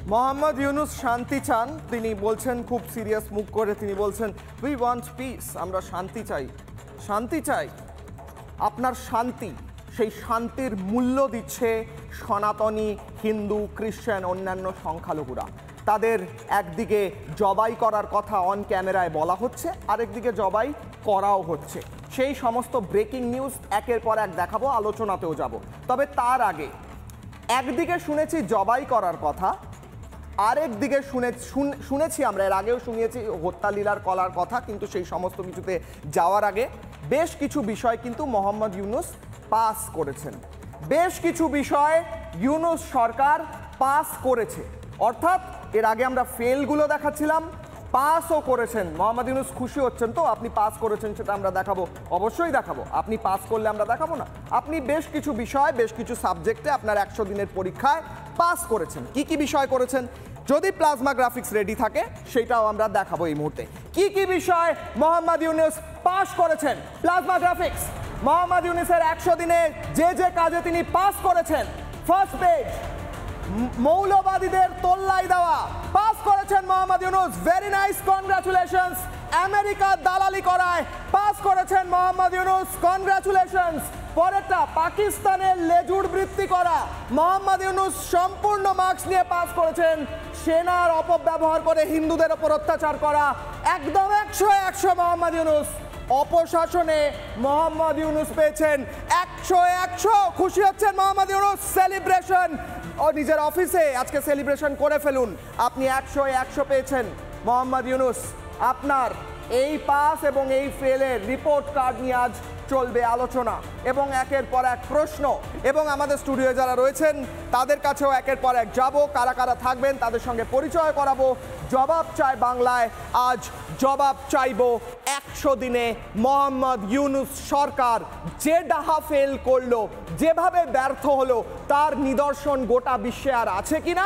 মোহাম্মদ ইউনুস শান্তি চান, তিনি বলছেন খুব সিরিয়াস মুখ করে, তিনি বলছেন উই ওয়ান্ট পিস, আমরা শান্তি চাই। শান্তি চাই, আপনার শান্তি, সেই শান্তির মূল্য দিচ্ছে সনাতনী, হিন্দু, খ্রিস্টান, অন্যান্য সংখ্যালঘুরা। তাদের একদিকে জবাই করার কথা অন ক্যামেরায় বলা হচ্ছে, আরেকদিকে জবাই করাও হচ্ছে। সেই সমস্ত ব্রেকিং নিউজ একের পর এক দেখাবো, আলোচনাতেও যাব। তবে তার আগে একদিকে শুনেছি জবাই করার কথা, আরেক দিকে শুনেছি আমরা, এর আগেও শুনিয়েছি হত্যালীলার কলার কথা, কিন্তু সেই সমস্ত কিছুতে যাওয়ার আগে বেশ কিছু বিষয় কিন্তু মোহাম্মদ ইউনুস পাস করেছেন। বেশ কিছু বিষয় ইউনুস সরকার পাস করেছে, অর্থাৎ এর আগে আমরা ফেলগুলো দেখাচ্ছিলাম, পাসও করেছেন। মোহাম্মদ ইউনুস খুশি হচ্ছেন তো আপনি পাস করেছেন, সেটা আমরা দেখাবো, অবশ্যই দেখাবো। আপনি পাস করলে আমরা দেখাবো না? আপনি বেশ কিছু বিষয়, বেশ কিছু সাবজেক্টে আপনার 100 দিনের পরীক্ষায় পাস করেছেন। কি কি বিষয় করেছেন, যদি প্লাজমা গ্রাফিক্স রেডি থাকে সেটাও আমরা দেখাবো এই মুহূর্তে। কি কি বিষয় মোহাম্মদ ইউনুস পাস করেছেন? প্লাজমা গ্রাফিক্স, মোহাম্মদ ইউনুসের 100 দিনে যে যে কাজে তিনি পাস করেছেন। ফার্স্ট পেজ, মৌলবাদীদের তোল্লাই দেওয়া, পাস করেছেন Mohammad Yunus, very nice, congratulations. America দালালি করায় পাস করেছেন মোহাম্মদ ইউনুস, কনগ্রাচুলেশনস। পরেরটা, পাকিস্তানের লেজুড় বৃত্তি করা, মোহাম্মদ ইউনুস সম্পূর্ণ মার্কস নিয়ে পাস করেছেন। সেনার অপব্যবহার করে হিন্দুদের ওপর অত্যাচার করা, একদম 100 মোহাম্মদ ইউনুস। অপশাসনে মোহাম্মদ ইউনুস পেয়েছেন 100। খুশি হচ্ছেন মোহাম্মদ ইউনুস, সেলিব্রেশন। ও নিজের অফিসে আজকে সেলিব্রেশন করে ফেলুন, আপনি 100 পেয়েছেন মোহাম্মদ ইউনুস। আপনার এই পাস এবং এই ফেলের রিপোর্ট কার্ড নিয়ে আজ চলবে আলোচনা এবং একের পর এক প্রশ্ন, এবং আমাদের স্টুডিওয়ে যারা রয়েছেন তাদের কাছেও একের পর এক যাব, কারা কারা থাকবেন তাদের সঙ্গে পরিচয় করাবো। জবাব চাই বাংলায়, আজ জবাব চাইব 100 দিনে মোহাম্মদ ইউনুস সরকার যে ডাহা ফেল করলো, যেভাবে ব্যর্থ হলো, তার নিদর্শন গোটা বিশ্বে আর আছে কিনা,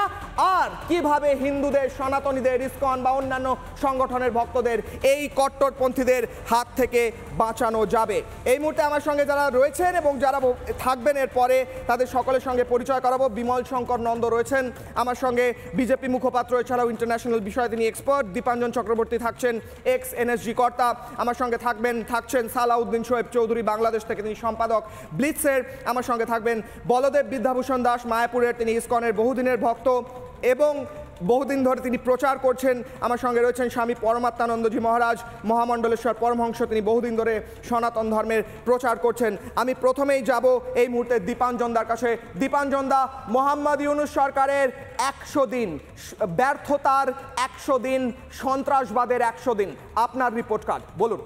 আর কিভাবে হিন্দুদের, সনাতনীদের, ইসকন বা অন্যান্য সংগঠনের ভক্তদের এই কট্টরপন্থীদের হাত থেকে বাঁচানো যাবে। এই মুহূর্তে আমার সঙ্গে যারা রয়েছেন এবং যারা থাকবেন এর পরে, তাদের সকলের সঙ্গে পরিচয় করাবো। বিমল শঙ্কর নন্দ রয়েছেন আমার সঙ্গে, বিজেপি মুখপাত্র, এছাড়াও ইন্টারন্যাশনাল বিষয়ে তিনি এক্সপার্ট। দীপাঞ্জন চক্রবর্তী থাকছেন, এক্স এনএসজি কর্তা। আমার সঙ্গে থাকছেন সালাউদ্দিন শোয়েব চৌধুরী, বাংলাদেশ থেকে তিনি সম্পাদক ব্লিটসের। আমার সঙ্গে থাকবেন বলদেব বিদ্যাভূষণ দাস, মায়াপুরের, তিনি ইসকনের বহুদিনের ভক্ত এবং বহুদিন ধরে তিনি প্রচার করছেন। আমার সঙ্গে রয়েছেন স্বামী পরমাত্মানন্দজি মহারাজ, মহামণ্ডলেশ্বর পরমহংস, তিনি বহুদিন ধরে সনাতন ধর্মের প্রচার করছেন। আমি প্রথমেই যাব এই মুহূর্তে দীপাঞ্জন দার কাছে। দীপাঞ্জন দা, মোহাম্মদ ইউনুস সরকারের 100 দিন, ব্যর্থতার 100 দিন, সন্ত্রাসবাদের 100 দিন, আপনার রিপোর্ট কার্ড বলুন।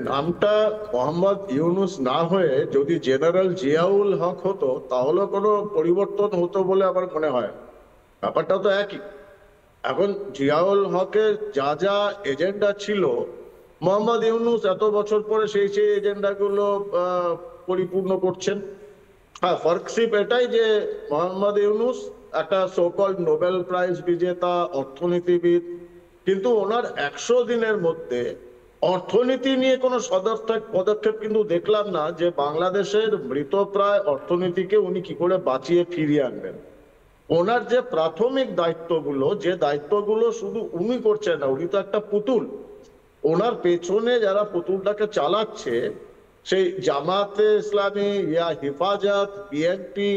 নামটা মোহাম্মদ ইউনুস না হয়ে যদি জেনারেল জিয়াউল হক হতো তাহলে কোনো পরিবর্তন হতো বলে আমার মনে হয়। ব্যাপারটা তো একই। এখন জিয়াউল হকের যা যা এজেন্ডা ছিল, মোহাম্মদ ইউনুস এত বছর পরে সেই এজেন্ডাগুলো পরিপূর্ণ করছেন। হ্যাঁ, ফর্কশিপ এটাই যে মোহাম্মদ ইউনুস একটা সোকল্ড নোবেল প্রাইজ বিজেতা অর্থনীতিবিদ, কিন্তু ওনার 100 দিনের মধ্যে অর্থনীতি নিয়ে কোনো সদর্থক পদক্ষেপ কিন্তু দেখলাম না, যে বাংলাদেশের মৃতপ্রায় অর্থনীতিকে উনি কি করে বাঁচিয়ে ফিরিয়ে আনবেন। ওনার যে প্রাথমিক দায়িত্বগুলো, যে দায়িত্বগুলো শুধু উনি করছেন না, উনি তো একটা পুতুল। ওনার পেছনে যারা পুতুলটাকে চালাচ্ছে, সেই জামাতে ইসলামী, হিফাজত, বিএনপি,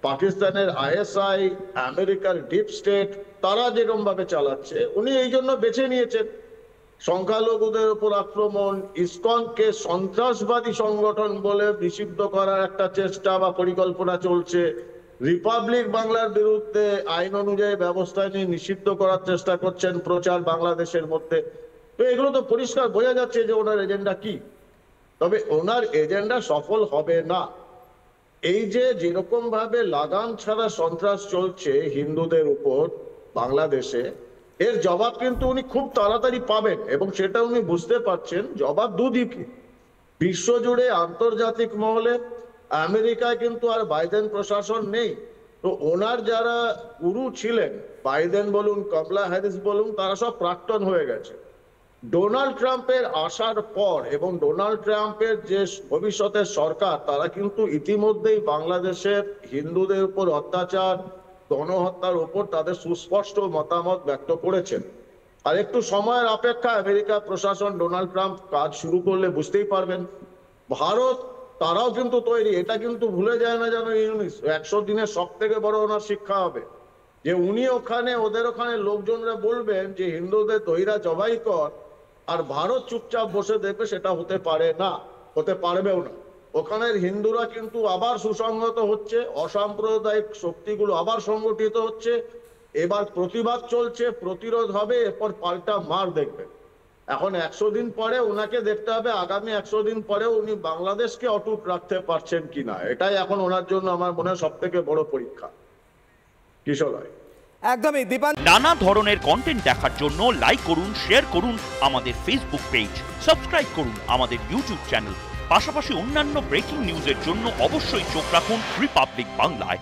পাকিস্তানের আইএসআই, আমেরিকার ডিপ স্টেট, তারা যেরকম ভাবে চালাচ্ছে, উনি এই জন্য বেছে নিয়েছেন। সংখ্যালঘুদের উপর আক্রমণ, ইসকনকে সন্ত্রাসবাদী সংগঠন বলে নিষিদ্ধ করার একটা চেষ্টা বা পরিকল্পনা চলছে। রিপাবলিক বাংলার বিরুদ্ধে আইন অনুযায়ী ব্যবস্থা নিয়ে নিষিদ্ধ করার চেষ্টা করছেন প্রচার বাংলাদেশের মধ্যে। তো এগুলো তো পরিষ্কার বোঝা যাচ্ছে যে ওনার এজেন্ডা কি। তবে ওনার এজেন্ডা সফল হবে না। এই যে যেরকম ভাবে লাগাম ছাড়া সন্ত্রাস চলছে হিন্দুদের উপর বাংলাদেশে, এর জবাব কিন্তু উনি খুব তাড়াতাড়ি পাবেন, এবং সেটা উনি বুঝতে পারছেন। জবাব দুদিকে, বিশ্বজুড়ে, আন্তর্জাতিক মহলে। আমেরিকায় কিন্তু আর বাইডেন প্রশাসন নেই, তো ওনার যারা গুরু ছিলেন, বাইডেন বলুন, কমলা হ্যারিস বলুন, তারা সব প্রাক্তন হয়ে গেছে। ডোনাল্ড ট্রাম্পের আসার পর এবং ডোনাল্ড ট্রাম্পের যে ভবিষ্যতের সরকার, তারা কিন্তু ইতিমধ্যেই বাংলাদেশের হিন্দুদের উপর অত্যাচার, গণহত্যার উপর তাদের সুস্পষ্ট মতামত ব্যক্ত করেছেন। আর একটু সময়ের অপেক্ষা, আমেরিকা প্রশাসন ডোনাল্ড ট্রাম্প কাজ শুরু করলে বুঝতেই পারবেন। ভারত তারাও কিন্তু তৈরি, এটা কিন্তু ভুলে যায় না যেন ইউনুস। 100 দিনের সব থেকে বড় ওনার শিক্ষা হবে যে উনি ওখানে ওদের ওখানে লোকজনরা বলবেন যে হিন্দুদের দইরা জবাই কর, আর ভারত চুপচাপ বসে দেখবে, সেটা হতে পারে না, হতে পারবেও না। ওখানের হিন্দুরা কিন্তু আবার সুসংহত হচ্ছে, অসাম্প্রদায়িক শক্তিগুলো আবার সংগঠিত হচ্ছে, এবার প্রতিবাদ চলছে, প্রতিরোধ হবে, এরপর পাল্টা মার দেখবে। এখন 100 দিন পরে ওনাকে দেখতে হবে আগামী 100 দিন পরেও উনি বাংলাদেশকে অটুট রাখতে পারছেন কিনা। এটাই এখন ওনার জন্য আমার মনে হয় সব থেকে বড় পরীক্ষা। কিশোর রায়। একদমই দীপান। নানা ধরনের কন্টেন্ট দেখার জন্য লাইক করুন, শেয়ার করুন আমাদের ফেসবুক পেজ, সাবস্ক্রাইব করুন আমাদের ইউটিউব চ্যানেল। পাশাপাশি অন্যান্য ব্রেকিং নিউজের জন্য অবশ্যই চোখ রাখুন রিপাবলিক বাংলায়।